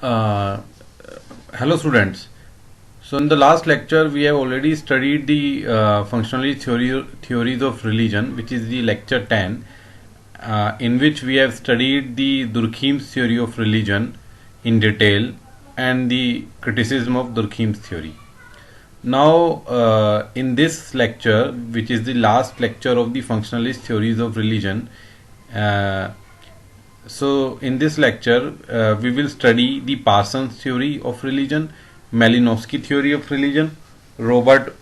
Uh, Hello students. So in the last lecture we have already studied the theories of religion, which is the lecture 10, in which we have studied the Durkheim's theory of religion in detail and the criticism of Durkheim's theory. Now in this lecture, which is the last lecture of the functionalist theories of religion, uh, so, in this lecture, we will study the Parsons theory of religion, Malinowski theory of religion, Robert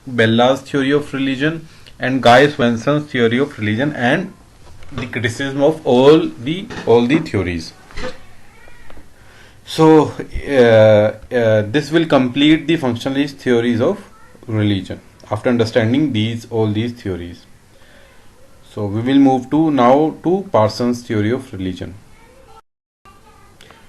Bella's theory of religion, and Guy Swenson's theory of religion, and the criticism of all the theories. So, this will complete the functionalist theories of religion after understanding all these theories. So we will move to now to Parsons' theory of religion.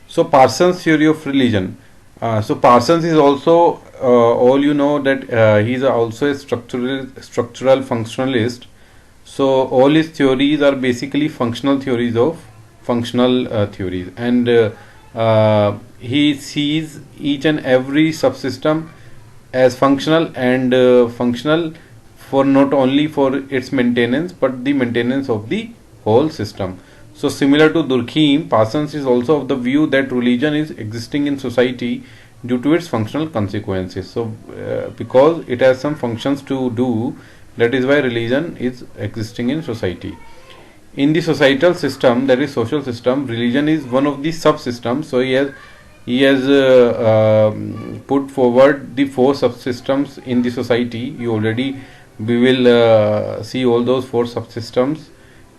So Parsons' theory of religion. So Parsons is also all you know that he is also a structural functionalist. So all his theories are basically functional theories of functional theories, and he sees each and every subsystem as functional and functional for not only for its maintenance but the maintenance of the whole system. So similar to Durkheim, Parsons is also of the view that religion is existing in society due to its functional consequences. So because it has some functions to do, that is why religion is existing in society. In the societal system, that is social system, religion is one of the subsystems. So he has put forward the four subsystems in the society. We will see all those four subsystems,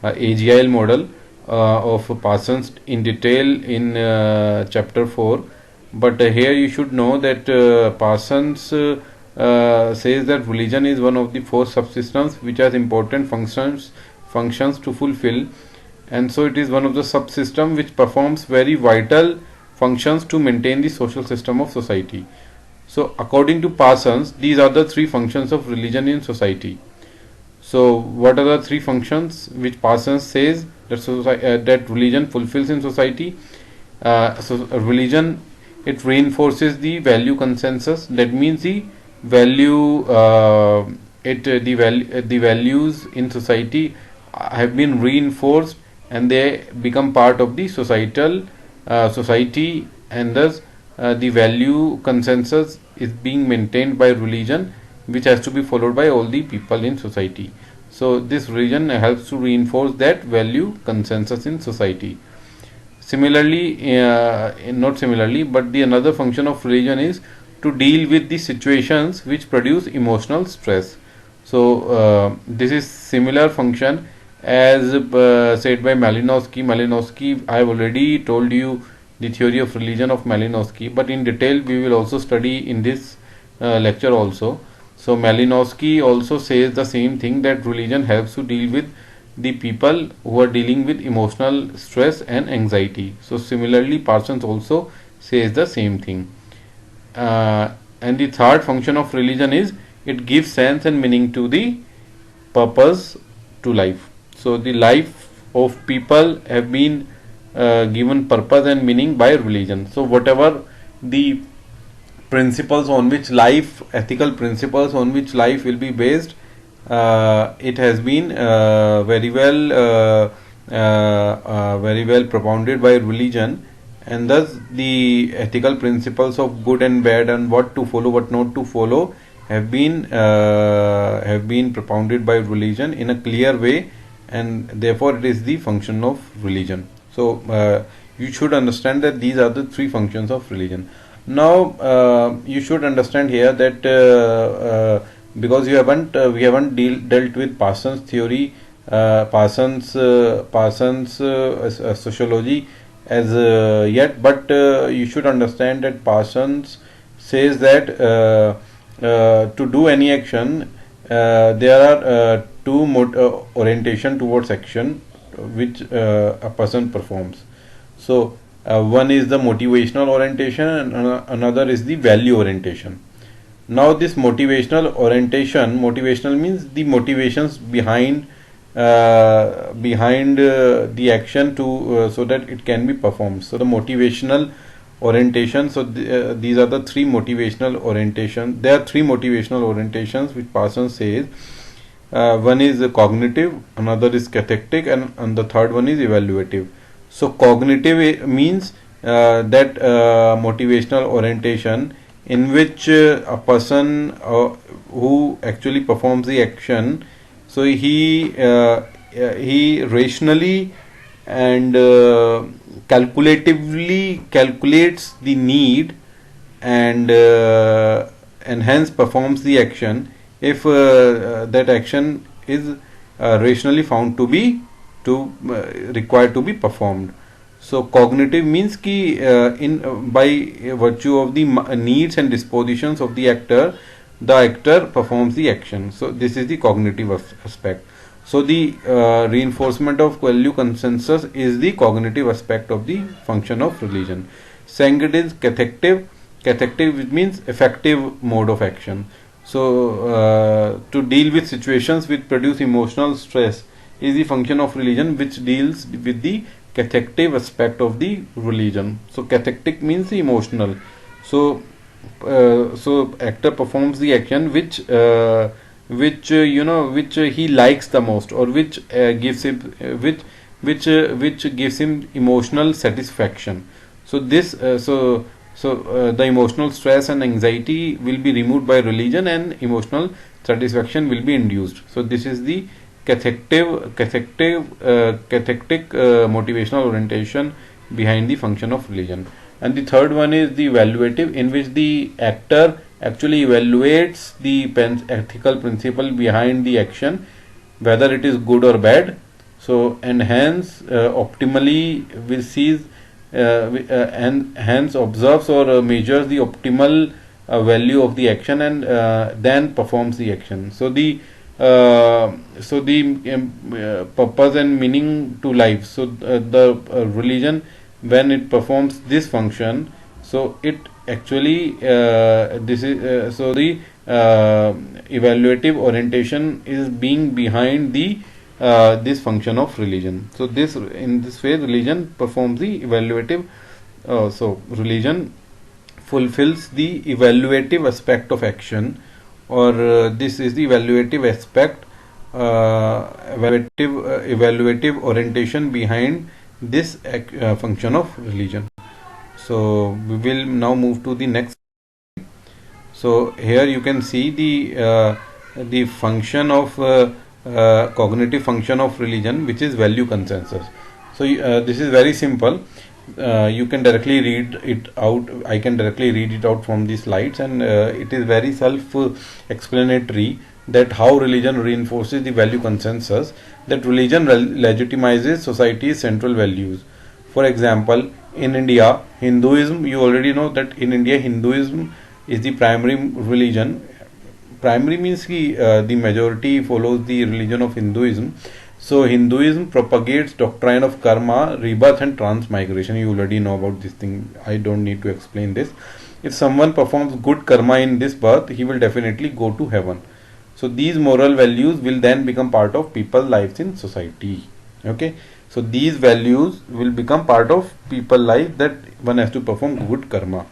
AGIL model of Parsons in detail in chapter 4. But here you should know that Parsons says that religion is one of the four subsystems which has important functions to fulfill, and so it is one of the subsystem which performs very vital functions to maintain the social system of society. So according to Parsons, these are the three functions of religion in society. So what are the three functions which Parsons says that religion fulfills in society? Religion, it reinforces the value consensus. That means the value the values in society have been reinforced and they become part of the society, and thus the value consensus is being maintained by religion, which has to be followed by all the people in society. So this religion helps to reinforce that value consensus in society. Similarly, not similarly, but the another function of religion is to deal with the situations which produce emotional stress. So this is similar function as said by Malinowski. I have already told you the theory of religion of Malinowski, but in detail we will also study in this lecture also. So Malinowski also says the same thing, that religion helps to deal with the people who are dealing with emotional stress and anxiety. So similarly, Parsons also says the same thing. And the third function of religion is it gives sense and meaning to the purpose to life. So the life of people have been given purpose and meaning by religion. So whatever the principles on which life, ethical principles on which life will be based, it has been very well propounded by religion, and thus the ethical principles of good and bad and what to follow, what not to follow, have been propounded by religion in a clear way, and therefore it is the function of religion. So you should understand that these are the three functions of religion. Now you should understand here that because we haven't dealt with Parsons theory, Parsons sociology as yet, but you should understand that Parsons says that to do any action, there are two orientation towards action which a person performs. So one is the motivational orientation and another is the value orientation. Now this motivational means the motivations behind the action to so that it can be performed. So the motivational orientation. So these are the three motivational orientation. There are three motivational orientations which Parsons says. One is cognitive, another is cathectic, and the third one is evaluative. So cognitive means that motivational orientation in which a person who actually performs the action, so he rationally and calculatively calculates the need and hence performs the action if that action is rationally found to be required to be performed. So cognitive means ki in by virtue of the needs and dispositions of the actor performs the action. So this is the cognitive aspect. So the reinforcement of value consensus is the cognitive aspect of the function of religion. Second is cathective. Cathective, which means effective mode of action. So to deal with situations which produce emotional stress is the function of religion, which deals with the cathective aspect of the religion. So cathectic means the emotional. So actor performs the action which he likes the most, or which gives him which gives him emotional satisfaction. So the emotional stress and anxiety will be removed by religion, and emotional satisfaction will be induced. So this is the cathectic motivational orientation behind the function of religion. And the third one is the evaluative, in which the actor actually evaluates the ethical principle behind the action, whether it is good or bad. So and hence optimally will sees and hence observes or measures the optimal value of the action, and then performs the action. So the purpose and meaning to life. So the religion, when it performs this function, so it actually this is so the evaluative orientation is being behind the this function of religion. So this, in this way, religion performs the evaluative. So religion fulfills the evaluative aspect of action, or this is the evaluative aspect, evaluative orientation behind this function of religion. So we will now move to the next. So here you can see the function of cognitive function of religion, which is value consensus. So this is very simple. You can directly read it out. I can directly read it out from the slides, and it is very self-explanatory that how religion reinforces the value consensus, that religion legitimizes society's central values. For example, in India, Hinduism, you already know that in India, Hinduism is the primary religion. Primary means the majority follows the religion of Hinduism. So Hinduism propagates doctrine of karma, rebirth and transmigration. You already know about this thing. I don't need to explain this. If someone performs good karma in this birth, he will definitely go to heaven. So these moral values will then become part of people's lives in society. Okay. So these values will become part of people's life, that one has to perform good karma.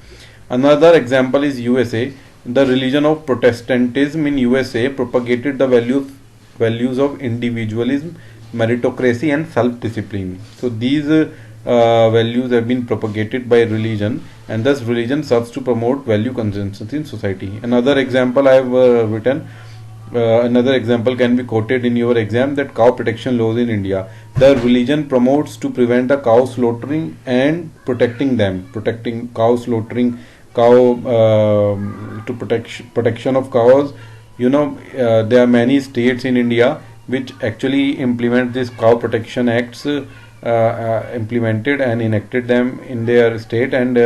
Another example is USA. The religion of Protestantism in USA propagated the values of individualism, meritocracy and self-discipline. So these values have been propagated by religion, and thus religion serves to promote value consensus in society. Another example I have written, another example can be quoted in your exam, that cow protection laws in India. The religion promotes to prevent the cow slaughtering and protecting them, protecting cow slaughtering, to protection of cows. There are many states in India which actually implement this cow protection acts, implemented and enacted them in their state, and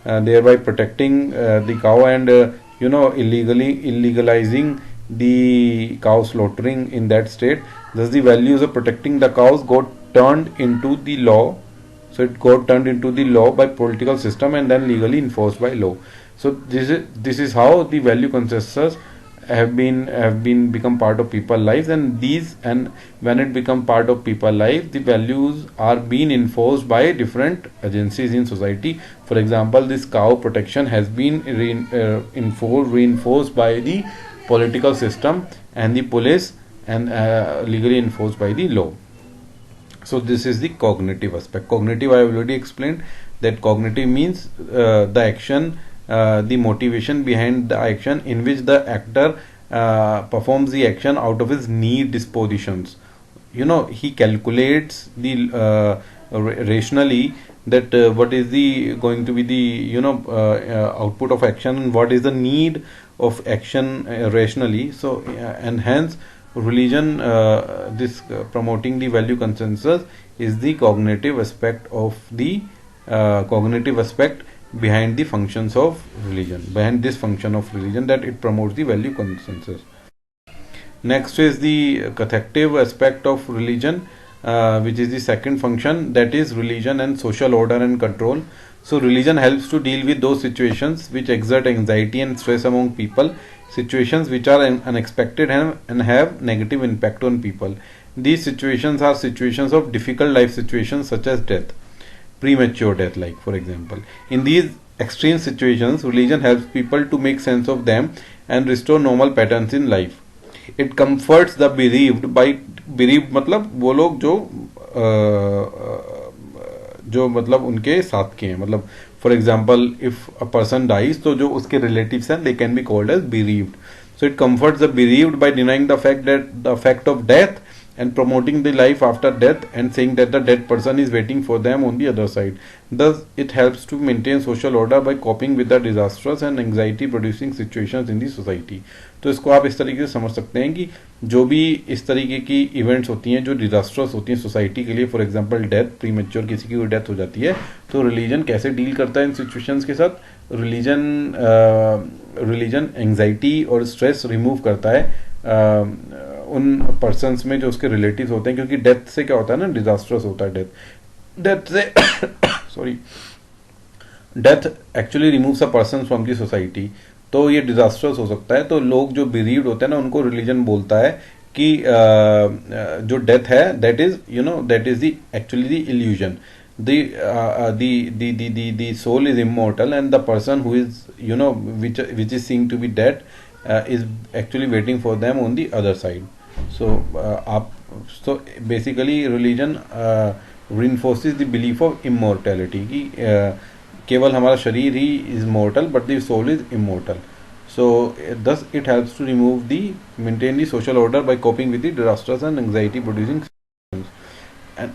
thereby protecting the cow, and illegalizing the cow slaughtering in that state. Thus the values of protecting the cows got turned into the law. So it got turned into the law by political system and then legally enforced by law. So this is how the value consensus have been become part of people lives, and when it become part of people life, the values are being enforced by different agencies in society. For example, this cow protection has been reinforced by the political system and the police, and legally enforced by the law. So this is the cognitive aspect. Cognitive, I have already explained that cognitive means the action, the motivation behind the action in which the actor performs the action out of his need dispositions. He calculates the rationally that what is the going to be the output of action, and what is the need of action rationally. So and hence religion, this promoting the value consensus, is the cognitive aspect of the cognitive aspect behind the functions of religion, behind this function of religion, that it promotes the value consensus. Next is the cathective aspect of religion, which is the second function, that is religion and social order and control. So religion helps to deal with those situations which exert anxiety and stress among people, situations which are unexpected and have negative impact on people. These situations are situations of difficult life situations such as death, premature death, like for example. In these extreme situations, religion helps people to make sense of them and restore normal patterns in life. It comforts the bereaved by bereaved मतलब वो लोग जो मतलब उनके साथ के हैं, मतलब for example if a person dies, तो जो उसके रिलेटिव्स हैं, they can be called as bereaved. So it comforts the bereaved by denying the fact of death and promoting the life after death, and saying that the dead person is waiting for them on the other side. Thus, it helps to maintain social order by coping with the disastrous and anxiety producing situations in the society. तो इसको आप इस तरीके से समझ सकते हैं कि जो भी इस तरीके की इवेंट्स होती हैं जो डिजास्ट्रस होती हैं सोसाइटी के लिए, फॉर एग्जांपल डेथ, प्रीमेच्योर किसी की डेथ हो जाती है, तो रिलीजन कैसे डील करता है इन सिचुएशंस के साथ. रिलीजन एंजाइटी और स्ट्रेस रिमूव करता है उन पर्सन्स में जो उसके रिलेटिव्स होते हैं, क्योंकि डेथ से क्या होता है ना, डिजास्ट्रस होता है डेथ से sorry, death actually removes a person from the society, तो ये डिजास्टर्स हो सकता है. तो लोग जो bereaved होते हैं ना, उनको रिलीजन बोलता है कि जो डेथ है, that is the actually the illusion. The soul is immortal, and the person who is which is seen to be dead is actually waiting for them on the other side. So basically religion reinforces the belief of immortality कि केवल हमारा शरीर ही is mortal but the soul is immortal. So thus it helps to maintain the social order by coping with the disastrous and anxiety producing situations. And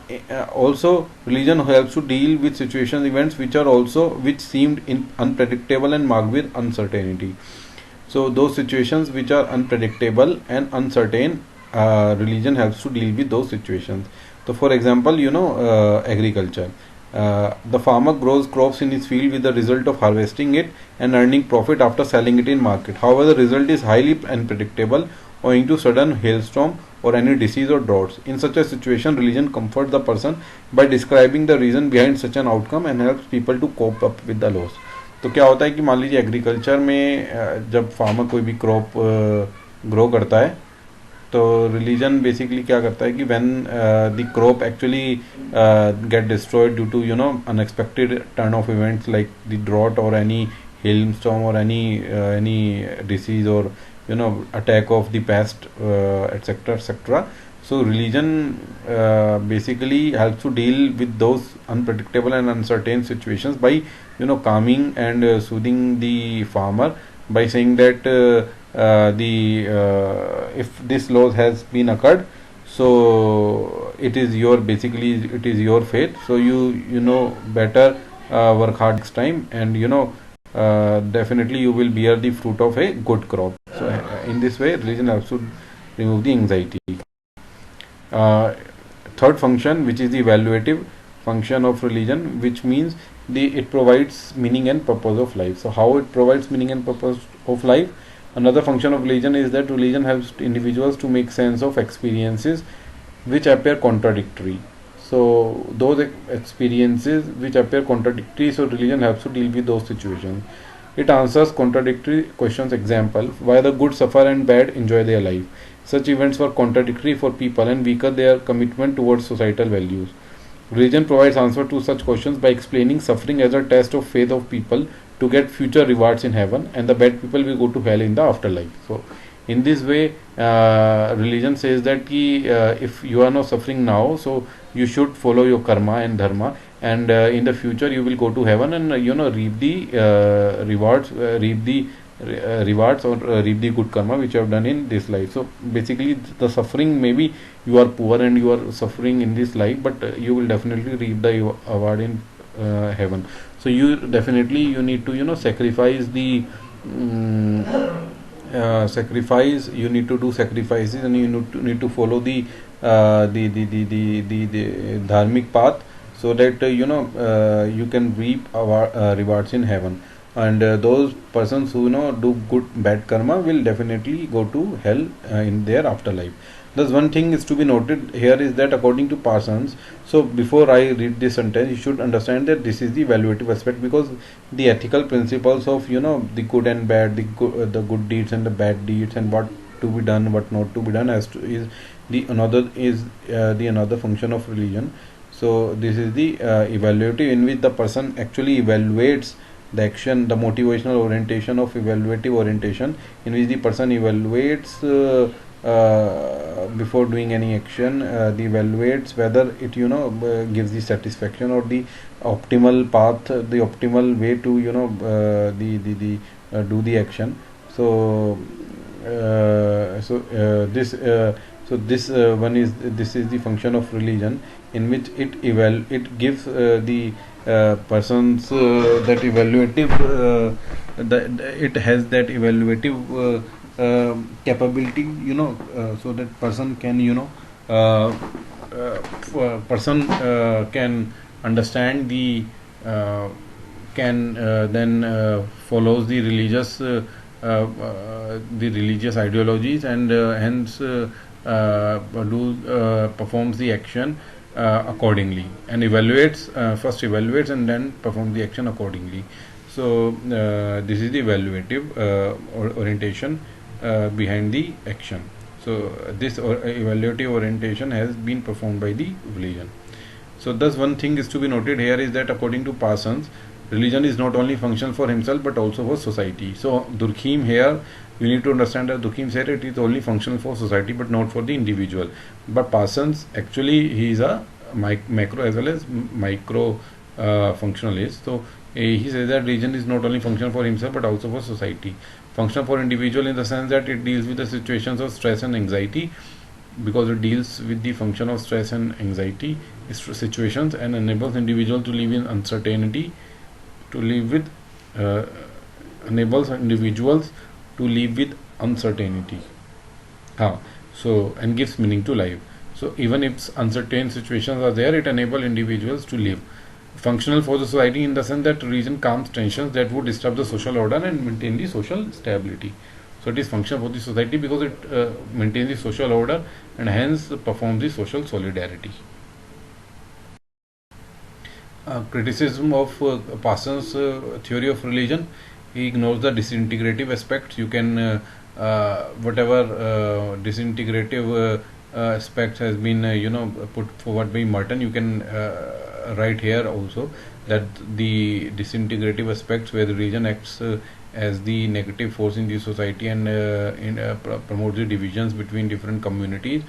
also religion helps to deal with situations, events which seemed unpredictable and marked with uncertainty. So those situations which are unpredictable and uncertain, religion helps to deal with those situations. So for example, agriculture. The farmer grows crops in his field with the result of harvesting it and earning profit after selling it in market. However, the result is highly unpredictable owing to sudden hailstorm or any disease or droughts. In such a situation, religion comforts the person by describing the reason behind such an outcome and helps people to cope up with the loss. तो क्या होता है कि मान लीजिए agriculture में जब farmer कोई भी क्रॉप ग्रो करता है, तो रिलीजन बेसिकली क्या करता है कि when the crop actually get destroyed due to unexpected turn of events like the drought और एनी हेल स्टॉर्म और एनी डिसीज और attack of the pest, etc. So religion basically helps to deal with those unpredictable and uncertain situations by calming and soothing the farmer by saying that if this loss has been occurred, so it is your fate, so you better work hard next time, and definitely you will bear the fruit of a good crop. So in this way religion helps to remove the anxiety. Third function, which is the evaluative function of religion, which means it provides meaning and purpose of life. So how it provides meaning and purpose of life? Another function of religion is that religion helps individuals to make sense of experiences which appear contradictory. So those experiences which appear contradictory, so religion helps to deal with those situations. It answers contradictory questions. Example: why the good suffer and bad enjoy their life. Such events were contradictory for people and weaker their commitment towards societal values. Religion provides answer to such questions by explaining suffering as a test of faith of people to get future rewards in heaven, and the bad people will go to hell in the afterlife. So, in this way, religion says that if you are not suffering now, so you should follow your karma and dharma, and in the future you will go to heaven and reap the rewards, or reap the good karma which you have done in this life. So basically, the suffering, maybe you are poor and you are suffering in this life, but you will definitely reap the award in heaven. So you need to sacrifice the sacrifice. You need to do sacrifices, and you need to follow the dharmic path, so that you can reap rewards in heaven. And those persons who do good bad karma will definitely go to hell in their afterlife. Thus, one thing is to be noted here is that according to Parsons, so before I read this sentence, you should understand that this is the evaluative aspect, because the ethical principles of the good and bad, the good deeds and the bad deeds, and what to be done, what not to be done, is the another function of religion. So this is the evaluative, in which the person actually evaluates the action, the motivational orientation of evaluative orientation, in which the person evaluates before doing any action, the evaluates whether it gives the satisfaction or the optimal path, the optimal way to do the action. So this is the function of religion, in which it gives the persons that evaluative it has that evaluative capability, so that person can can understand can then follows the religious ideologies, and hence performs the action accordingly, and first evaluates and then performs the action accordingly. So this is the evaluative orientation behind the action. So this evaluative orientation has been performed by the religion. So thus one thing is to be noted here is that according to Parsons, religion is not only functional for himself but also for society. So Durkheim here, you need to understand that Durkheim said it is only functional for society but not for the individual. But Parsons, actually he is a macro as well as micro functionalist. So he says that religion is not only functional for himself but also for society. Functional for individual in the sense that it deals with the situations of stress and anxiety, because it deals with the function of stress and anxiety situations, and enables individual to live in uncertainty, enables individuals to live with uncertainty. So and gives meaning to life. So even if uncertain situations are there, it enables individuals to live. Functional for the society in the sense that religion calms tensions that would disturb the social order and maintain the social stability. So it is functional for the society because it maintains the social order and hence performs the social solidarity. Criticism of Parsons' theory of religion: he ignores the disintegrative aspects. You can whatever disintegrative aspects has been put forward by Merton, you can write here also that the disintegrative aspects, where the religion acts as the negative force in the society and promotes the divisions between different communities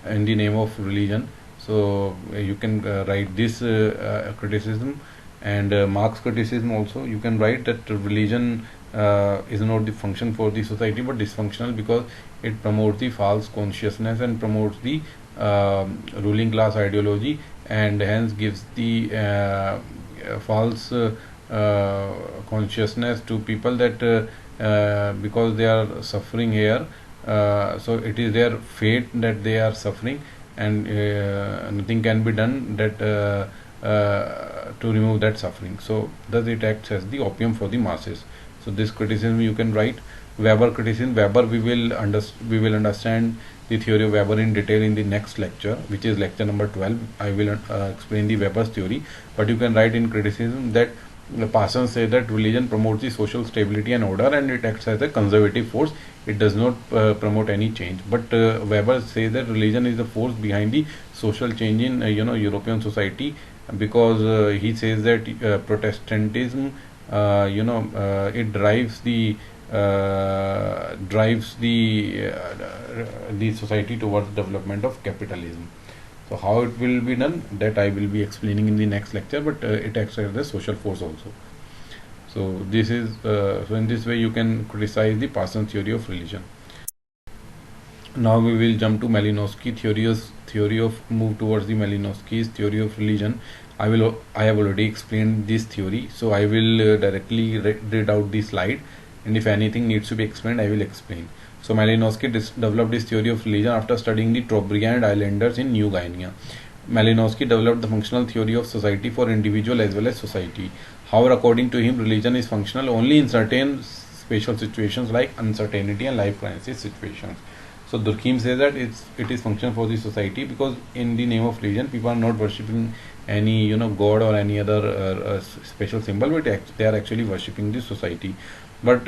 in the name of religion. So you can write this criticism, and Marx criticism also. You can write that religion is not the function for the society but dysfunctional, because it promotes the false consciousness and promotes the ruling class ideology, and hence gives the false consciousness to people that because they are suffering here, so it is their fate that they are suffering, and nothing can be done that to remove that suffering. So thus it acts as the opium for the masses. So this criticism you can write. Weber criticism. Weber, we will understand the theory of Weber in detail in the next lecture, which is lecture number 12. I will explain the Weber's theory, but you can write in criticism that Parsons say that religion promotes the social stability and order, and it acts as a conservative force. It does not promote any change. But Weber says that religion is the force behind the social change in European society, because he says that Protestantism, it drives the society towards development of capitalism. So how it will be done, that I will be explaining in the next lecture, but it acts as a social force also. So this is so in this way you can criticize the Parsons theory of religion. Now we will jump to Malinowski theory of move towards the Malinowski's theory of religion. I have already explained this theory, so I will directly read out the slide, and if anything needs to be explained, I will explain. So Malinowski developed his theory of religion after studying the Trobriand Islanders in New Guinea. Malinowski developed the functional theory of society for individual as well as society. However, according to him, religion is functional only in certain special situations like uncertainty and life crisis situations. So Durkheim says that it is function for the society, because in the name of religion, people are not worshipping any god or any other special symbol, but they are actually worshipping the society. But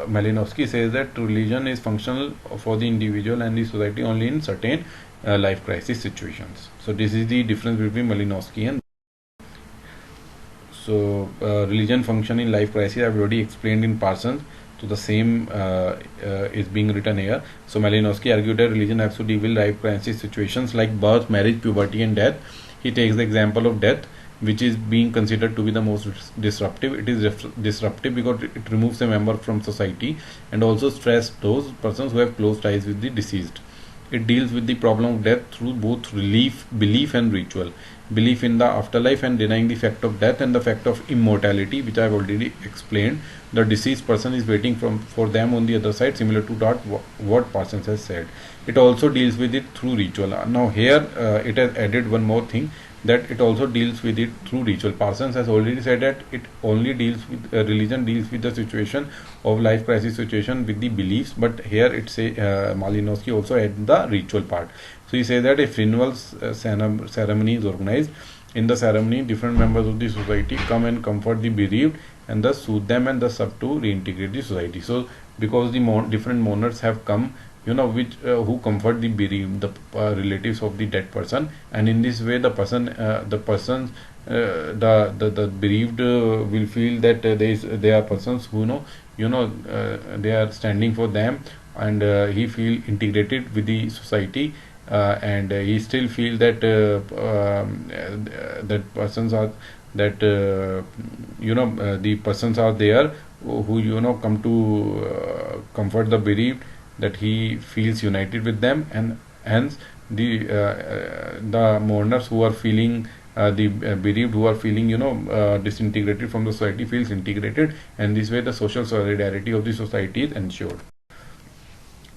Malinowski says that religion is functional for the individual and the society only in certain life crisis situations. So this is the difference between Malinowski and. So religion function in life crisis I have already explained in Parsons. So the same is being written here. So Malinowski argued that religion has to deal with life crisis situations like birth, marriage, puberty, and death. He takes the example of death, which is being considered to be the most disruptive. It is disruptive because it removes a member from society and also stress those persons who have close ties with the deceased. It deals with the problem of death through both belief and ritual. Belief in the afterlife and denying the fact of death, and the fact of immortality, which I have already explained. The deceased person is waiting for them on the other side, similar to what Parsons has said. It also deals with it through ritual. Now here it has added one more thing, that it also deals with it through ritual. Parsons has already said that it only deals with religion deals with the situation of life crisis situation with the beliefs, but here it say Malinowski also add the ritual part. So he says that a funeral ceremony is organized. In the ceremony, different members of the society come and comfort the bereaved and thus soothe them and thus up to reintegrate the society. So because the different mourners have come, which who comfort the bereaved, the relatives of the dead person, and in this way the bereaved will feel that there are persons who they are standing for them, and he feel integrated with the society, and he still feel that that persons are that the persons are there who come to comfort the bereaved, that he feels united with them, and hence the mourners who are feeling the bereaved who are feeling disintegrated from the society feels integrated, and this way the social solidarity of the society is ensured.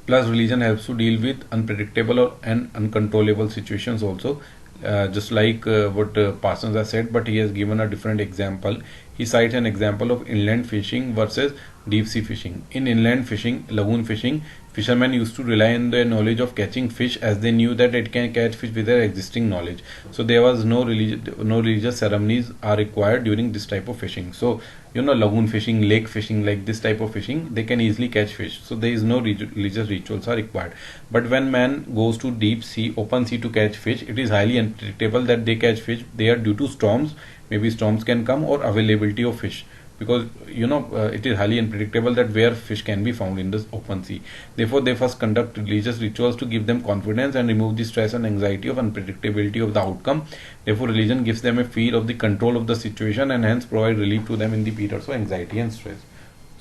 Plus religion helps to deal with unpredictable and uncontrollable situations also, just like what Parsons has said, but he has given a different example. He cites an example of inland fishing versus deep sea fishing. In inland fishing, lagoon fishing, fishermen used to rely on their knowledge of catching fish, as they knew that it can catch fish with their existing knowledge. So there was no religious ceremonies are required during this type of fishing. So lagoon fishing, lake fishing, like this type of fishing, they can easily catch fish. So there is no religious rituals are required. But when man goes to deep sea, open sea to catch fish, it is highly unpredictable that they catch fish there due to storms. Maybe storms can come, or availability of fish, because it is highly unpredictable that where fish can be found in the open sea. Therefore they first conduct religious rituals to give them confidence and remove the stress and anxiety of unpredictability of the outcome. Therefore religion gives them a feel of the control of the situation, and hence provide relief to them in the periods of anxiety and stress.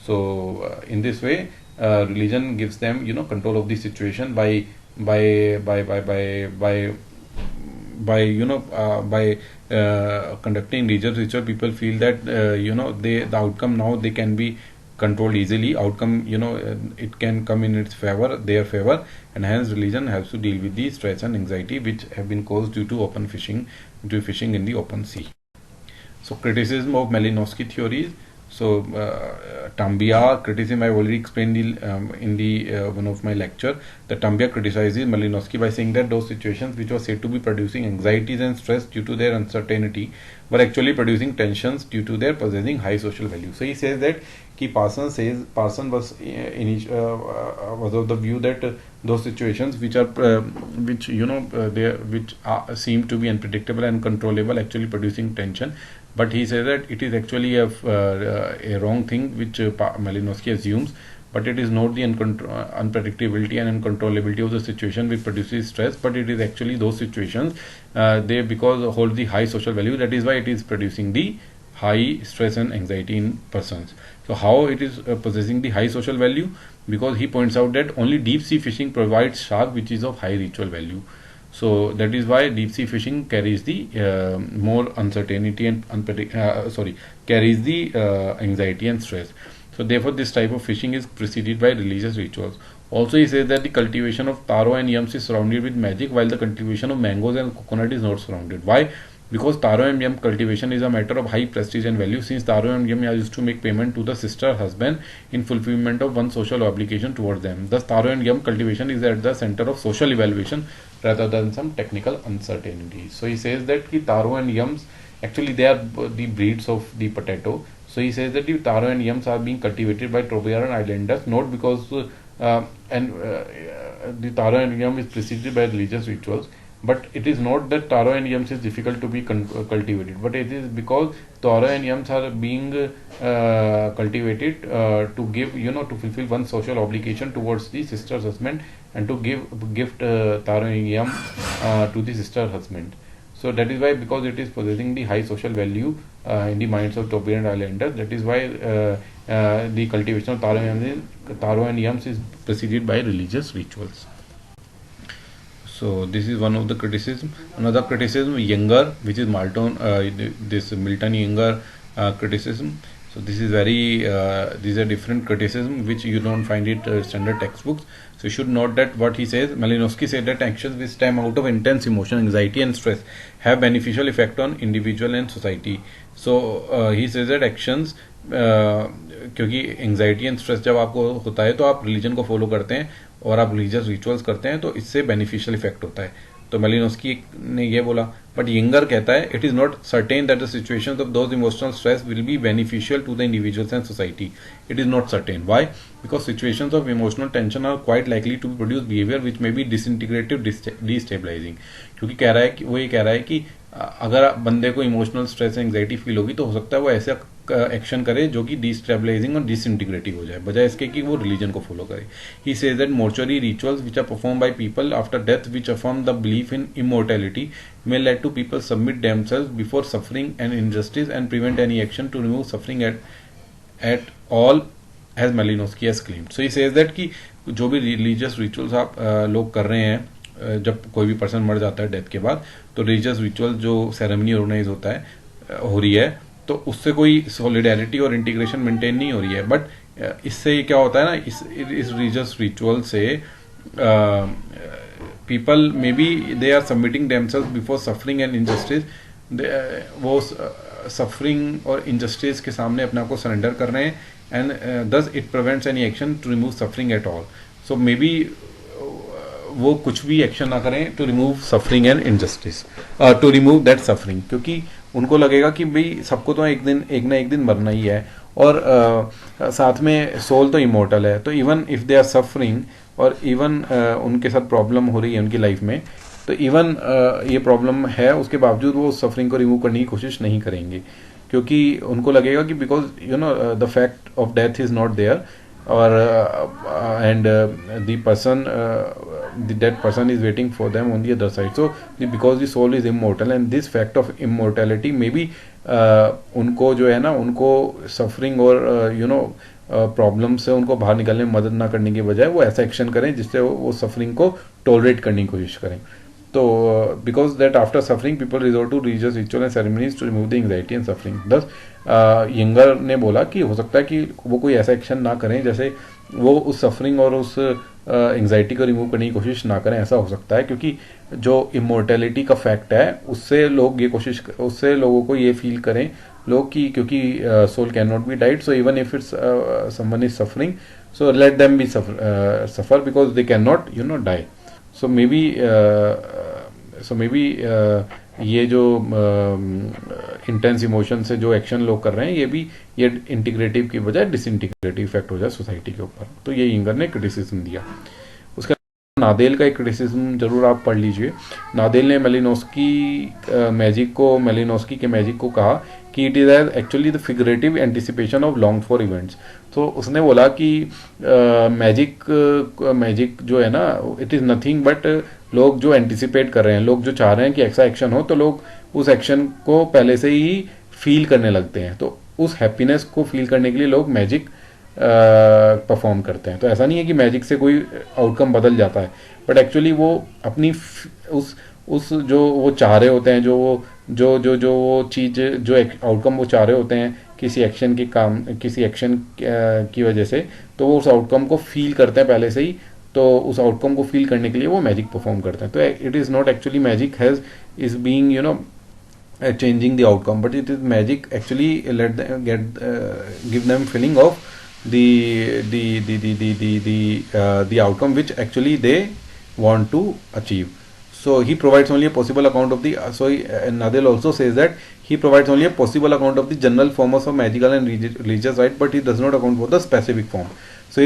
So in this way religion gives them control of the situation by conducting religious ritual. People feel that the outcome now they can be controlled easily. Outcome it can come in their favor, and hence religion helps to deal with the stress and anxiety which have been caused due to fishing in the open sea. So criticism of Malinowski theories. So Tambia criticism I already explained in the one of my lecture. The Tambia criticizes Malinowski by saying that those situations which were said to be producing anxieties and stress due to their uncertainty were actually producing tensions due to their possessing high social value. So he says that Parson was was of the view that those situations which are which seem to be unpredictable and uncontrollable actually producing tension. But he says that it is actually a wrong thing which Malinowski assumes, but it is not the unpredictability and uncontrollability of the situation which produces stress, but it is actually those situations they because hold the high social value, that is why it is producing the high stress and anxiety in persons. So how it is possessing the high social value? Because he points out that only deep sea fishing provides shark which is of high ritual value. So that is why deep sea fishing carries the more uncertainty and carries the anxiety and stress. So therefore this type of fishing is preceded by religious rituals. Also he says that the cultivation of taro and yams is surrounded with magic, while the cultivation of mangoes and coconut is not surrounded. Why? Because taro and yam cultivation is a matter of high prestige and value, since taro and yam are used to make payment to the sister husband in fulfillment of one social obligation towards them. Thus taro and yam cultivation is at the center of social evaluation rather than some technical uncertainty. So he says that the taro and yams actually they are the breeds of the potato. So he says that the taro and yams are being cultivated by Trobriand islanders not because the taro and yam is preceded by religious rituals, but it is not that taro and yams is difficult to be cultivated, but it is because taro and yams are being cultivated to give to fulfill one social obligation towards the sister's husband and to gift taro and yam to the sister husband. So that is why, because it is possessing the high social value in the minds of Trobriand islanders, that is why the cultivation of taro and yams is preceded by religious rituals. So this is one of the criticism. Another criticism, Younger, which is Milton Younger criticism. So this is very these are different criticism which you don't find it standard textbooks. So you should note that what he says, Malinowski said that actions which stem out of intense emotion, anxiety and stress have beneficial effect on individual and society. So he says that actions क्योंकि anxiety and stress जब आपको होता है तो आप religion को follow करते हैं और आप रिलीजियस रिचुअल्स करते हैं तो इससे बेनिफिशियल इफेक्ट होता है. तो मेलिनोस्की ने ये बोला. बट यंगर कहता है it is not certain that the situations of those emotional stress will be beneficial to the individuals and society. It is not certain. Why? Because situations of emotional tension are quite likely to produce behaviour which may be disintegrative, destabilising. क्योंकि कह रहा है कि वो ये कह रहा है कि अगर बंदे को इमोशनल स्ट्रेस एंग्जाइटी फील होगी तो हो सकता है वो ऐसा एक्शन करे जो कि डिस्टेबलाइजिंग और डिसइंटीग्रेटिव हो जाए, बजाय इसके कि वो रिलीजन को फॉलो करे. He says that mortuary rituals which are perform by people after death which affirm the belief in immortality may lead to people submit themselves before suffering and injustice and prevent any action to remove suffering at all, as Malinowski has claimed. So he says that कि जो भी religious rituals आप लोग कर रहे हैं जब कोई भी पर्सन मर जाता है डेथ के बाद, तो रिलीजियस रिचुअल जो सेरेमनी ऑर्गेनाइज होता है हो रही है तो उससे कोई सॉलिडेरिटी और इंटीग्रेशन मेंटेन नहीं हो रही है. बट इससे क्या होता है ना, इस रिलीजियस रिचुअल से people maybe they are submitting themselves before suffering and injustice. वो suffering और injustice के सामने अपने आप को surrender कर रहे हैं and thus it prevents any action to remove suffering at all. So maybe वो कुछ भी एक्शन ना करें to remove suffering and injustice, to remove that suffering, क्योंकि उनको लगेगा कि भाई सबको तो एक ना एक दिन मरना ही है और साथ में सोल तो इमोर्टल है. तो even if they are suffering और इवन उनके साथ प्रॉब्लम हो रही है उनकी लाइफ में, तो इवन ये प्रॉब्लम है उसके बावजूद वो सफरिंग को रिमूव करने की कोशिश नहीं करेंगे, क्योंकि उनको लगेगा कि because the fact of death is not there और and the person the dead person is waiting for them on the other side. So because the soul is immortal and this fact of immortality maybe उनको जो है ना उनको suffering और problem से उनको बाहर निकलने में मदद ना करने के बजाय वो ऐसा एक्शन करें जिससे वो सफरिंग को टॉलरेट करने की कोशिश करें. तो because that after suffering people resort to religious ritual and ceremonies to remove the anxiety and suffering. Thus Yinger ने बोला कि हो सकता है कि वो कोई ऐसा एक्शन ना करें जैसे वो उस सफरिंग और उस एंग्जाइटी को रिमूव करने की कोशिश ना करें. ऐसा हो सकता है क्योंकि जो इमोर्टैलिटी का फैक्ट है उससे लोगों को ये फील करें लोग की, क्योंकि soul can not be died, so even if it's someone is suffering, so let them be suffer because they can not die. So maybe ये जो इंटेंस इमोशन से जो एक्शन लोग कर रहे हैं, ये इंटीग्रेटिव की बजाय डिसइंटीग्रेटिव इफेक्ट हो जाए सोसाइटी के ऊपर. तो ये इंगर ने क्रिटिसिज्म दिया. उसके नादेल का एक क्रिटिसिज्म जरूर आप पढ़ लीजिए. नादेल ने मेलिनोस्की के मैजिक को कहा कि it is actually the figurative anticipation of long for events. तो उसने बोला कि मैजिक जो है ना, इट इज नथिंग बट लोग जो एंटिसिपेट कर रहे हैं, लोग जो चाह रहे हैं कि ऐसा एक्शन हो, तो लोग उस एक्शन को पहले से ही फील करने लगते हैं. तो उस हैप्पीनेस को फील करने के लिए लोग मैजिक परफॉर्म करते हैं. तो ऐसा नहीं है कि मैजिक से कोई आउटकम बदल जाता है, बट एक्चुअली वो अपनी उस जो वो चाह रहे होते हैं, वो चीज, जो आउटकम वो चाह रहे होते हैं किसी एक्शन की वजह से, तो वो उस आउटकम को फील करते हैं पहले से ही. तो उस आउटकम को फील करने के लिए वो मैजिक परफॉर्म करते हैं. तो it is not actually magic is being changing the outcome, but it is magic actually give them feeling of the outcome which actually they want to achieve. So he provides only a possible account of the Nadel also says that he provides only a possible account of the general forms of magical and religious rite, but he does not account for the specific form. So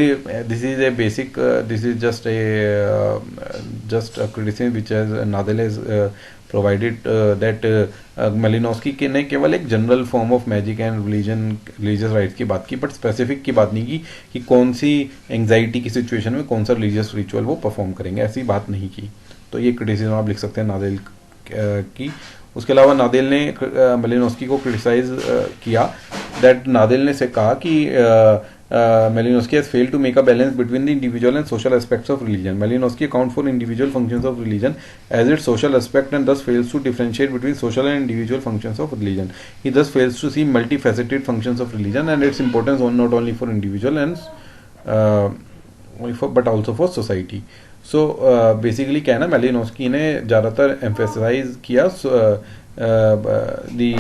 this is a basic this is just a criticism which Nadel has provided that Malinowski ने केवल एक general form of magic and religious rights की बात की, but specific की बात नहीं की कि कौन सी एंग्जाइटी की सिचुएशन में कौन सा रिलीजियस रिचुअल वो परफॉर्म करेंगे, ऐसी बात नहीं की. तो ये क्रिटिसिज्म आप लिख सकते हैं नादेल की. उसके अलावा नादेल ने मेलिनोस्की को क्रिटिसाइज किया. दैट नादेल ने से कहा कि Malinowski has failed to make a balance between the individual and social aspects of religion. Malinowski accounts for individual functions of religion as its social aspect and thus fails to differentiate between social and individual functions of religion. He thus fails to see multifaceted functions of religion and its importance not only for individual and but also for society. So basically क्या है ना, Malinowski ने ज़्यादातर emphasize किया the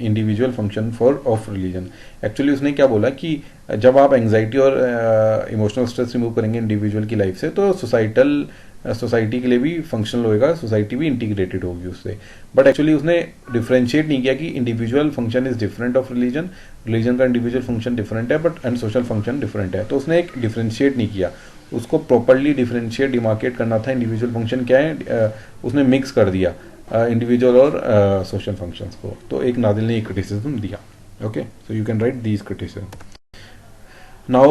individual function of religion. Actually उसने क्या बोला कि जब आप एंग्जाइटी और इमोशनल स्ट्रेस रिमूव करेंगे इंडिविजुअल की लाइफ से, तो सोसाइटी के लिए भी फंक्शनल होएगा, सोसाइटी भी इंटीग्रेटेड होगी उससे. बट एक्चुअली उसने डिफरेंशिएट नहीं किया कि individual function is different of religion का इंडिविजुअल फंक्शन डिफरेंट है but and social function different है. तो उसने एक डिफरेंशिएट नहीं किया, उसको प्रॉपरली डिफरेंशिएट डिमार्केट करना था. इंडिविजुअल फंक्शन क्या है, उसने मिक्स कर दिया इंडिविजुअल और सोशल फंक्शंस को. तो एक नादिल ने एक क्रिटिसिज्म दिया. Okay, so you can write these criticisms. Now,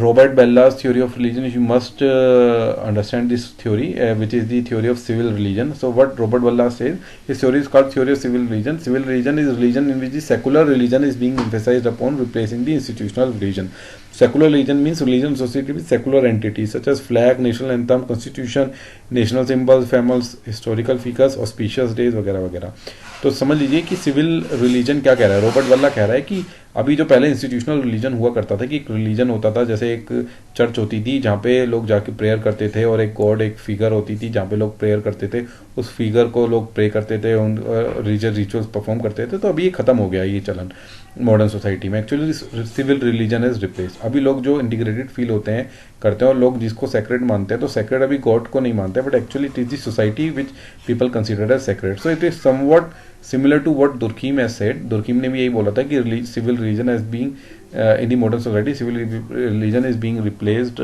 Robert Bella's theory of religion, you must understand this theory, which is the theory of civil religion. So, what Robert Bella says, his theory is called theory of civil religion. Civil religion is religion in which the secular religion is being emphasized upon replacing the institutional religion. Secular religion means religion associated with secular entities such as flag, national anthem, constitution, national symbols, famous historical figures, auspicious days वगैरह वगैरह. तो समझ लीजिए कि civil religion क्या कह रहा है. रॉबर्ट वल्ला कह रहा है कि अभी जो पहले इंस्टीट्यूशनल रिलीजन हुआ करता था, कि एक रिलीजन होता था, जैसे एक चर्च होती थी जहाँ पे लोग जाके प्रेयर करते थे, और एक गॉड, एक फिगर होती थी जहाँ पे लोग प्रेयर करते थे, उस फिगर को लोग प्रे करते थे, रिलीजियस रिचुअल्स परफॉर्म करते थे. तो अभी ये खत्म हो गया ये चलन मॉडर्न सोसाइटी में. Actually civil religion is replace. अभी लोग जो इंटीग्रेटेड फील होते हैं करते हैं, और लोग जिसको सेक्रेट मानते हैं, तो सेक्रेट अभी गॉड को नहीं मानते, but actually it is the society which people consider as sacred. So it is somewhat similar to what Durkheim has said. Durkheim ने भी यही बोला था कि civil religion as being in the modern society, civil religion is being replaced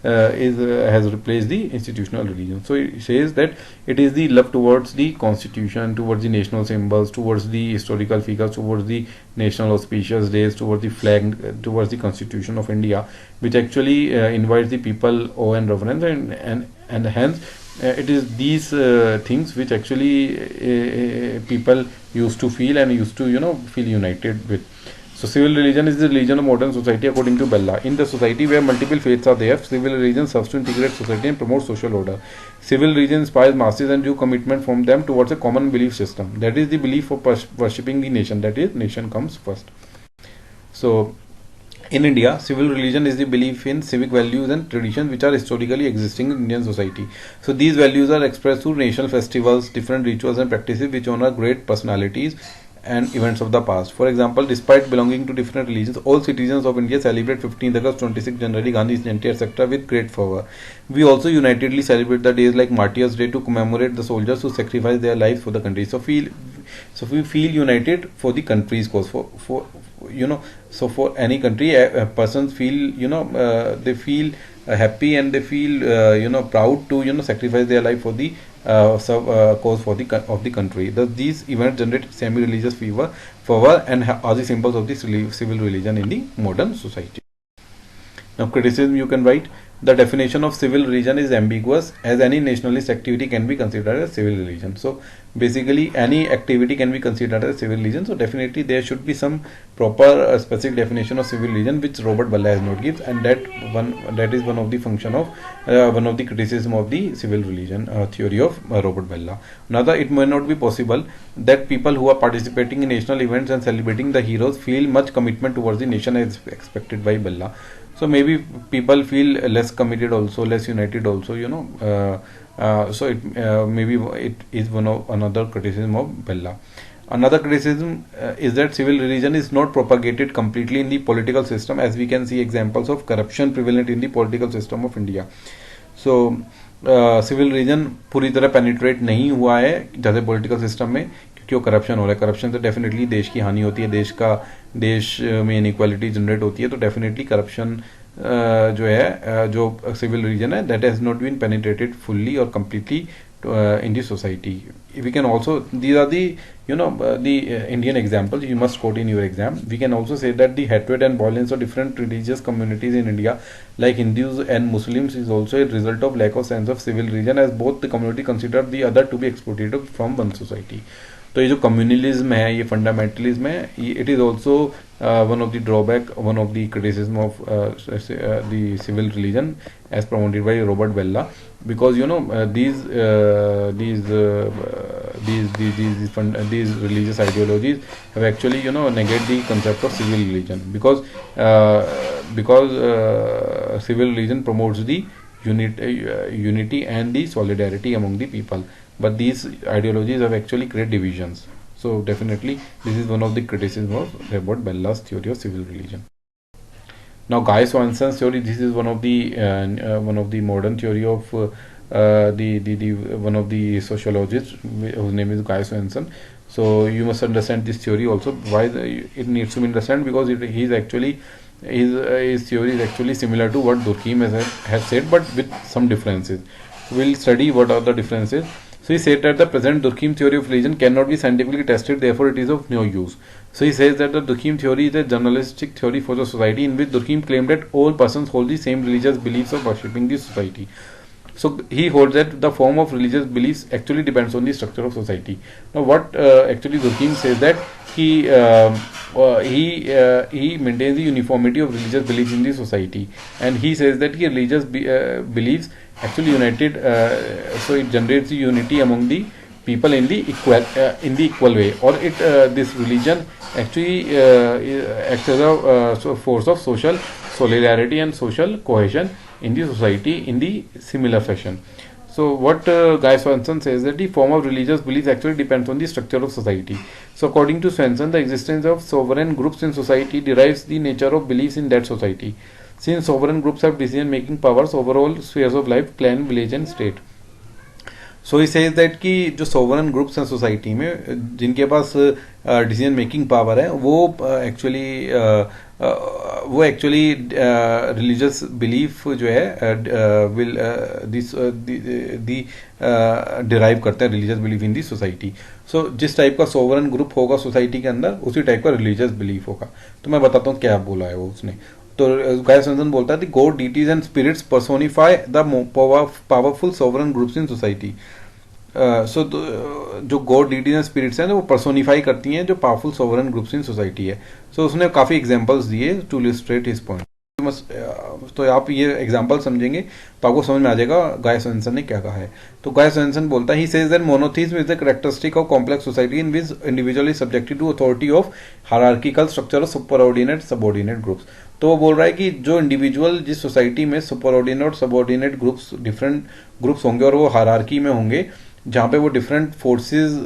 has replaced the institutional religion. So it says that it is the love towards the constitution, towards the national symbols, towards the historical figures, towards the national auspicious days, towards the flag, towards the constitution of India, which actually invites the people awe and reverence, and hence it is these things which actually people used to feel and used to feel united with. So civil religion is the religion of modern society according to Bella. In the society where multiple faiths are there, civil religion serves to integrate society and promote social order. Civil religion inspires masses and due commitment from them towards a common belief system. That is the belief of worshipping the nation. That is, nation comes first. So, in India, civil religion is the belief in civic values and traditions which are historically existing in Indian society. So these values are expressed through national festivals, different rituals and practices which honor great personalities and events of the past. For example, despite belonging to different religions, all citizens of India celebrate 15th August, 26th January, Gandhi's Jayanti, etc. with great fervor. We also unitedly celebrate the days like Martyrs' Day to commemorate the soldiers who sacrificed their lives for the country. So we feel united for the country's cause. For so for any country, persons feel they feel happy, and they feel proud to sacrifice their life for the cause for of the country. Thus, these events generate semi-religious fervor and are the symbols of the civil religion in the modern society. Now, criticism you can write. The definition of civil religion is ambiguous, as any nationalist activity can be considered as civil religion. So basically any activity can be considered as civil religion. So definitely there should be some proper specific definition of civil religion which Robert Bella has not given, and that is one of the function of one of the criticism of the civil religion theory of Robert Bella. Another, it may not be possible that people who are participating in national events and celebrating the heroes feel much commitment towards the nation as expected by Bella. So maybe people feel less committed also, less united also, so maybe it is another criticism of Bella. Another criticism is that civil religion is not propagated completely in the political system, as we can see examples of corruption prevalent in the political system of India. So civil religion पूरी तरह penetrate नहीं हुआ है जैसे political system में, क्यों corruption हो रहा है. करप्शन से डेफिनेटली देश की हानि होती है, देश में इनइक्वालिटी जनरेट होती है. तो डेफिनेटली करप्शन जो है जो सिविल रीजन है that has not been penetrated fully और completely in the society. We can also, these are the the Indian examples you must quote in your exam. We can also say that the hatred and violence of different religious communities in India like Hindus and Muslims is also a result of lack of sense of civil religion, as both the community consider the other to be exploitative from one society. तो ये जो communalism है, ये fundamentalism है, it is also one of the drawback, one of the criticism of the civil religion as promoted by Robert Bella, because these religious ideologies have actually negate the concept of civil religion, because civil religion promotes the unity and the solidarity among the people, but these ideologies have actually created divisions. So definitely this is one of the criticism of Robert Bella's theory of civil religion. Now Guy Swanson's theory, this is one of the modern theory of one of the sociologists whose name is Guy Swanson. So you must understand this theory also. Why it needs to be understood? Because his theory is actually similar to what Durkheim has said, but with some differences. We'll study what are the differences. So he said that the present Durkheim theory of religion cannot be scientifically tested, therefore it is of no use. So he says that the Durkheim theory is a journalistic theory for the society, in which Durkheim claimed that all persons hold the same religious beliefs of worshipping the society. So he holds that the form of religious beliefs actually depends on the structure of society. Now what actually Durkheim says that he maintains the uniformity of religious beliefs in the society, and he says that he religious beliefs actually united, so it generates the unity among the people in the equal way, or this religion actually acts as a force of social solidarity and social cohesion in the society in the similar fashion. So what Guy Swanson says that the form of religious beliefs actually depends on the structure of society. So according to Swanson, the existence of sovereign groups in society derives the nature of beliefs in that society. Since sovereign groups have decision-making powers over all spheres of life, clan, village and state. So he says that कि जो sovereign groups हैं society में जिनके पास decision making power है वो actually religious belief जो है will derive करते हैं religious belief in the society. So जिस टाइप का sovereign group होगा society के अंदर उसी टाइप का religious belief होगा. तो मैं बताता हूँ क्या बोला है वो उसने. तो गाय सनसन बोलता है god deities and spirits personify the powerful sovereign groups in society. So जो गॉड डीटीज एंड स्पिरिट्स हैं वो पर्सोनिफाई करती हैं जो powerful sovereign groups in society है. सो उसने काफी एग्जांपल्स दिए टू इलस्ट्रेट हिज पॉइंट. तो आप ये एग्जांपल समझेंगे तो आपको समझ में आ जाएगा गाय सनसन ने क्या कहा है. तो गाय सनसन बोलता है he says that monotheism is the characteristic of complex society in which individual is subjected to authority of hierarchical structure of superordinate subordinate groups. तो वो बोल रहा है कि जो इंडिविजुअल जिस सोसाइटी में सुपरऑर्डिनेट और सबऑर्डिनेट ग्रुप्स डिफरेंट ग्रुप्स होंगे और वो हायरार्की में होंगे जहाँ पे वो डिफरेंट फोर्सेस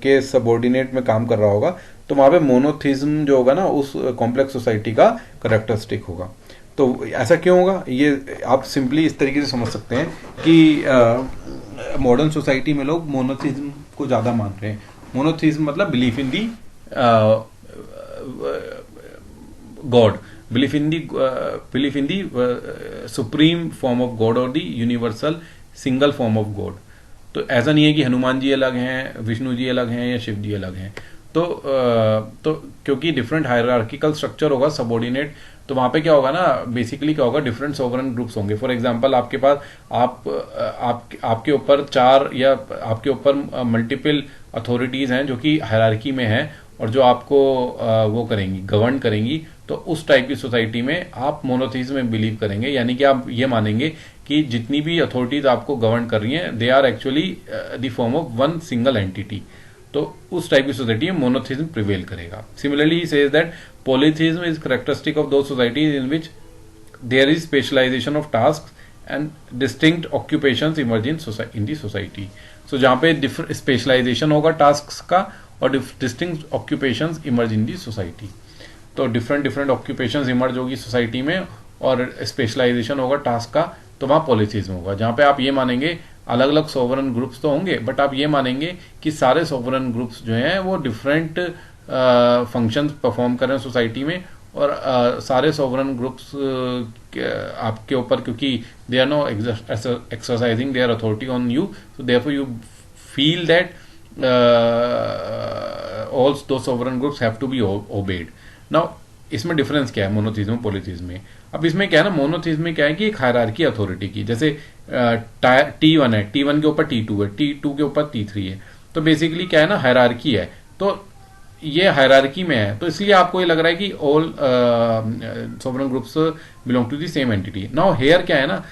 के सबऑर्डिनेट में काम कर रहा होगा, तो वहाँ पे मोनोथिज्म जो होगा ना उस कॉम्प्लेक्स सोसाइटी का करेक्टरिस्टिक होगा। तो ऐसा क्यों होगा, ये आप सिंपली इस तरीके से समझ सकते हैं कि मॉडर्न सोसाइटी में लोग मोनोथिज्म को ज़्यादा मान रहे हैं। मोनोथिज्म मतलब belief in the God, belief in the supreme form of God or the universal single form of God। तो ऐसा नहीं है कि हनुमान जी अलग हैं, विष्णु जी अलग हैं या शिव जी अलग हैं। तो क्योंकि डिफरेंट हायरार्किकल स्ट्रक्चर होगा सबऑर्डिनेट, तो वहां पे क्या होगा ना, बेसिकली क्या होगा, डिफरेंट सोवरेन ग्रुप्स होंगे। फॉर एग्जांपल आपके पास आपके ऊपर चार या आपके ऊपर मल्टीपल अथॉरिटीज हैं जो कि हायरार्की में हैं और जो आपको वो करेंगी, गवर्न करेंगी। तो उस टाइप की सोसाइटी में आप मोनोथीज्म में बिलीव करेंगे, यानी कि आप ये मानेंगे कि जितनी भी अथॉरिटीज आपको गवर्न कर रही हैं they are actually the form of one single entity. तो उस टाइप की सोसाइटी में मोनोथीज्म प्रिवेल करेगा। Similarly he says that polytheism is characteristic of those societies in which there is specialisation of task and distinct occupations emerge in the society. So जहां पे different specialisation होगा task का और distinct occupations emerge in the society. तो different occupations emerge होगी society में और specialisation होगा टास्क का, तो वहां पॉलिथिज्म होगा। जहां पे आप ये मानेंगे अलग अलग सोवरन ग्रुप्स तो होंगे, बट आप ये मानेंगे कि सारे सोवरन ग्रुप्स जो हैं वो डिफरेंट फंक्शंस परफॉर्म कर रहे हैं सोसाइटी में, और सारे सोवरन ग्रुप्स आपके ऊपर, क्योंकि they are no exercising their authority on you, so therefore you feel that all those sovereign groups have to be obeyed. Now इसमें डिफरेंस क्या है मोनोथिज्म पॉलीथिज्म में? अब इसमें क्या है ना, मोनोथिज्म में क्या है कि एक हायरार्की अथॉरिटी की, जैसे T1 है, T1 के ऊपर T2 है, T2 के ऊपर T3 है। तो बेसिकली क्या है ना, हायरार्की है। तो ये हायरार्की में है, तो इसलिए आपको ये लग रहा है कि all sovereign groups belong to the same entity. Now here क्या है ना,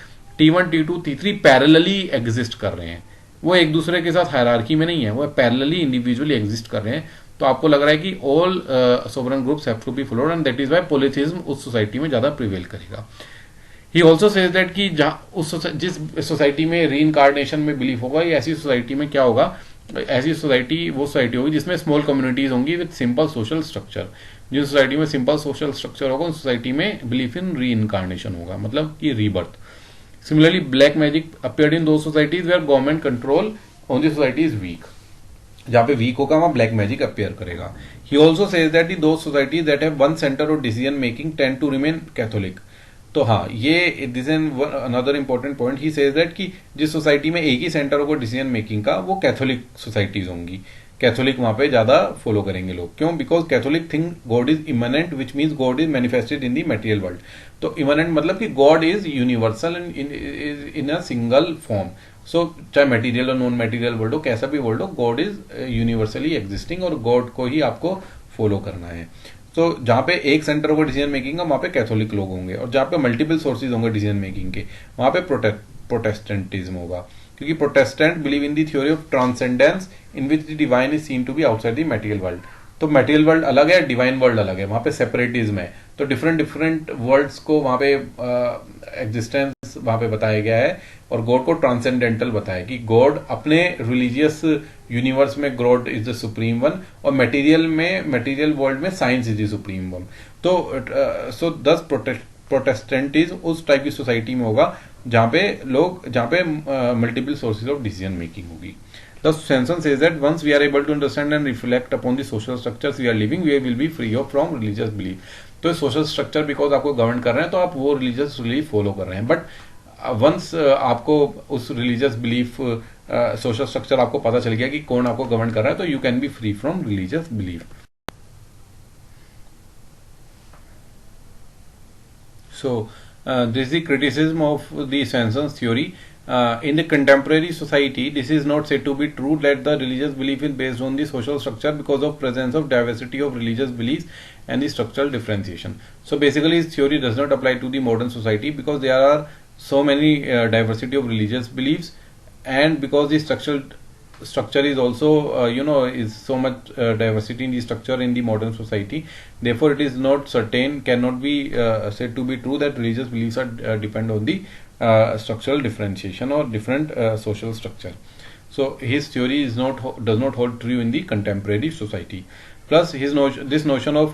T1 T2 T3 parallelly exist कर रहे हैं, वो एक दूसरे के साथ हायरार्की में नहीं है, वो पैरेलली इंडिविजुअली एग्जिस्ट कर रहे हैं। तो आपको लग रहा है कि all sovereign groups have to be followed and that is why polytheism उस सोसाइटी में ज्यादा प्रिवेल करेगा। ही ऑल्सो सेज दैट कि जिस सोसाइटी में री इनकार्नेशन में बिलीफ होगा, ये ऐसी सोसाइटी में क्या होगा, ऐसी सोसाइटी वो सोसाइटी होगी जिसमें स्मॉल कम्युनिटीज होंगी विद सिंपल सोशल स्ट्रक्चर। जिस सोसाइटी में सिंपल सोशल स्ट्रक्चर होगा उस सोसाइटी में बिलीफ इन री इनकार्नेशन होगा, मतलब कि rebirth. Similarly black magic appeared in those societies where government control on the society is weak. जहां पे वीक होगा वहां ब्लैक मैजिक अपीयर करेगा। He also says that those societies that have one centre of decision making tend to remain Catholic. तो हाँ, ये this is another important point. He says that कि जिस सोसाइटी में एक ही सेंटर होगा डिसीजन मेकिंग का, वो कैथोलिक सोसाइटीज होंगी। कैथोलिक वहां पे ज्यादा फॉलो करेंगे लोग। क्यों? Because Catholic think God is immanent, which means God is manifested in the material world. तो इमनेंट मतलब कि God is universal in a single form. So चाहे मटेरियल और नॉन मटेरियल वर्ल्ड हो, कैसा भी वर्ल्ड हो, गॉड इज यूनिवर्सली एग्जिस्टिंग और गॉड को ही आपको फॉलो करना है। तो जहां पे एक सेंटर होगा डिसीजन मेकिंग का, वहां पे कैथोलिक लोग होंगे, और जहां पे मल्टीपल सोर्सेज होंगे डिसीजन मेकिंग के, वहां पे प्रोटेस्टेंटिज्म होगा। क्योंकि Protestant believe in the theory of transcendence in which the divine is seen to be outside the material world. तो मटेरियल वर्ल्ड अलग है, डिवाइन वर्ल्ड अलग है, वहां पे सेपरेटिज्म है। तो डिफरेंट वर्ल्ड्स को वहां पे एग्जिस्टेंस वहां पे बताया गया है, और गॉड को ट्रांसेंडेंटल बताया कि गॉड अपने रिलीजियस यूनिवर्स में God is the supreme one, और मटेरियल वर्ल्ड में science is the supreme one. तो सो दस प्रोटेस्टेंटिज्म उस टाइप की सोसाइटी में होगा जहां पे multiple sources of decision making होगी। Thus, Sanson says that once we are able to understand and reflect upon the social structures we are living, we will be free from religious belief. तो social structure because आपको govern कर रहे हैं, तो आप वो religious belief follow कर रहे हैं। बट वंस आपको उस रिलीजियस बिलीफ सोशल स्ट्रक्चर आपको पता चल गया कि कौन आपको गवर्न कर रहा है, तो you can be free from religious belief. So, this is the criticism of the Sanson's theory. In the contemporary society, this is not said to be true that the religious belief is based on the social structure because of presence of diversity of religious beliefs and the structural differentiation. So basically, his theory does not apply to the modern society because there are so many diversity of religious beliefs, and because the structure is also is so much diversity in the structure in the modern society. Therefore, it is not certain, cannot be said to be true that religious beliefs are depend on the structural differentiation or different social structure. So his theory does not hold true in the contemporary society. Plus, this notion of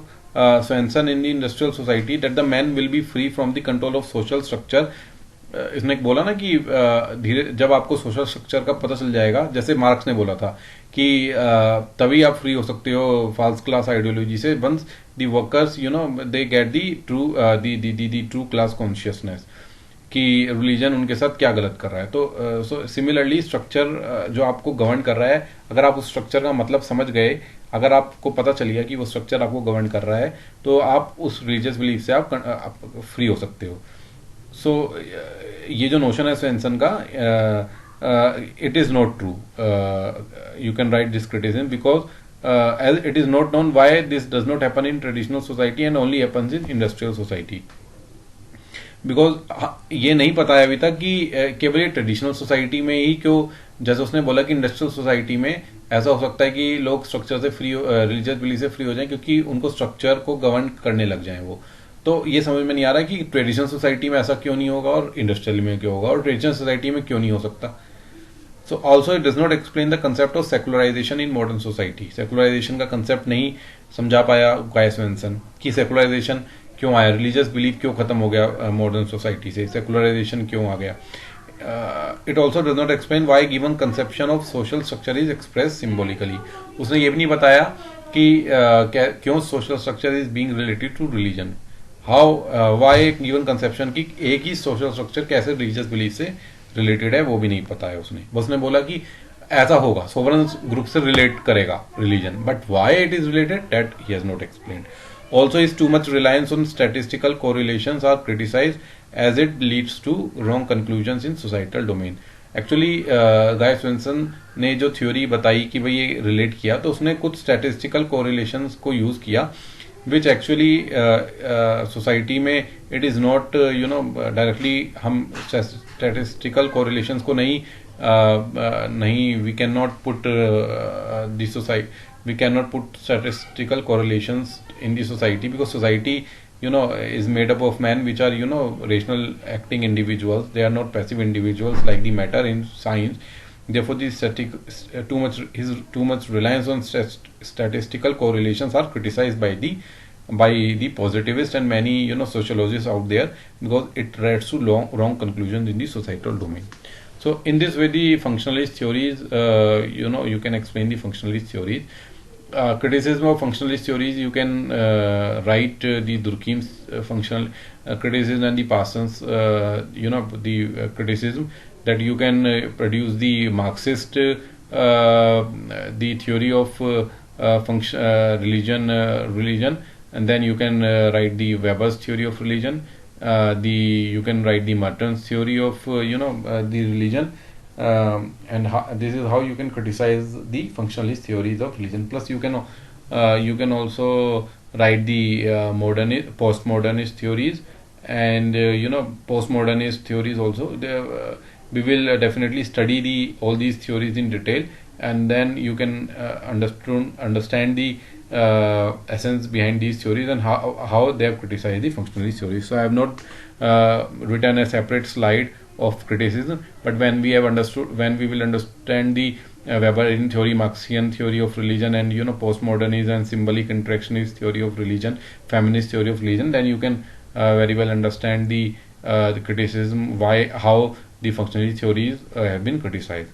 Swenson in the industrial society that the man will be free from the control of social structure. इसने एक बोला ना कि धीरे जब आपको social structure का पता चल जाएगा, जैसे मार्क्स ने बोला था कि तभी आप फ्री हो सकते हो फॉल्स क्लास आइडियोलॉजी से, once the workers they get the true class consciousness कि रिलीजन उनके साथ क्या गलत कर रहा है. तो सो सिमिलरली स्ट्रक्चर जो आपको गवर्न कर रहा है, अगर आप उस स्ट्रक्चर का मतलब समझ गए, अगर आपको पता चल गया कि वो स्ट्रक्चर आपको गवर्न कर रहा है, तो आप उस रिलीजियस बिलीफ से आप फ्री हो सकते हो. सो ये जो नोशन है स्वेंसन का, it is not true. You can write this criticism because as it is not known why this does not happen in traditional society and only happens in industrial society. Because ये नहीं पता है अभी तक कि केवल ये ट्रेडिशनल सोसाइटी में ही क्यों, जैसे उसने बोला कि इंडस्ट्रियल सोसाइटी में ऐसा हो सकता है कि लोग स्ट्रक्चर से फ्री, रिलीजियस बिलीफ से फ्री हो जाएं क्योंकि उनको स्ट्रक्चर को गवर्न करने लग जाएं वो. तो ये समझ में नहीं आ रहा है कि ट्रेडिशनल सोसाइटी में ऐसा क्यों नहीं होगा और इंडस्ट्रियल में क्यों होगा और ट्रेडिशनल सोसाइटी में क्यों नहीं हो सकता. So also it does not explain the concept of secularisation in modern society. Secularisation का कंसेप्ट नहीं समझा पाया गाय स्वेंसन कि सेकुलराइजेशन क्यों आया, रिलीजियस बिलीफ क्यों खत्म हो गया मॉडर्न सोसाइटी से, सेकुलराइजेशन क्यों आ गया. It also does not explain why given conception of social structure is express symbolically. उसने ये भी नहीं बताया कि क्यों social structure is being related to religion. How why given conception की एक ही सोशल स्ट्रक्चर कैसे रिलीजियस बिलीफ से रिलेटेड है वो भी नहीं पता है उसने. उसने बोला कि ऐसा होगा, सोवरेन ग्रुप से रिलेट करेगा religion, but why it is related that he has not explained. Also, is too much reliance on statistical correlations are criticized as it leads to wrong conclusions in societal domain. Actually, guy Swenson ने जो theory बताई कि भाई ये relate किया, तो उसने कुछ स्टैटिस्टिकल कोरिलेशंस को यूज किया विच एक्चुअली सोसाइटी में इट इज नॉट डायरेक्टली. हम स्टैटिस्टिकल कोरिलेशंस को नहीं we can not put the society, we cannot put statistical correlations in the society because society is made up of men which are rational acting individuals. They are not passive individuals like the matter in science. Therefore too much reliance on statistical correlations are criticized by the positivists and many sociologists out there because it leads to wrong conclusions in the societal domain. So in this way the functionalist theories, you can explain the functionalist theories. Criticism of functionalist theories, you can write the Durkheim's functional criticism and the Parsons the criticism that you can produce the Marxist the theory of religion, and then you can write the Weber's theory of religion. You can write the Merton's theory of the religion. And this is how you can criticize the functionalist theories of religion. Plus you can also write the postmodernist theories, and postmodernist theories also. We will definitely study all these theories in detail, and then you can understand the essence behind these theories and how they have criticized the functionalist theories. So I have not written a separate slide of criticism, but when we will understand the Weberian theory, Marxian theory of religion, and postmodernist and symbolic interactionist theory of religion, feminist theory of religion, then you can very well understand the criticism, how the functionalist theories have been criticized.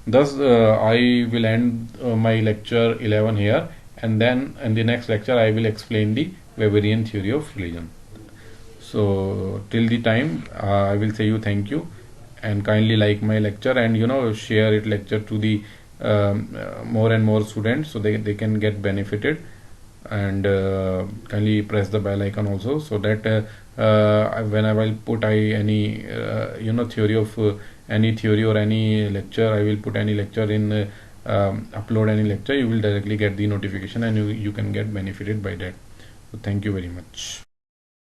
Thus I will end my lecture 11 here, and then in the next lecture I will explain the Weberian theory of religion. So till the time I will say you thank you, and kindly like my lecture, and share it lecture to the more and more students so they can get benefited, and kindly press the bell icon also, so that when I will put any theory of any theory or any lecture, I will put any lecture in upload any lecture, you will directly get the notification and you can get benefited by that. So thank you very much.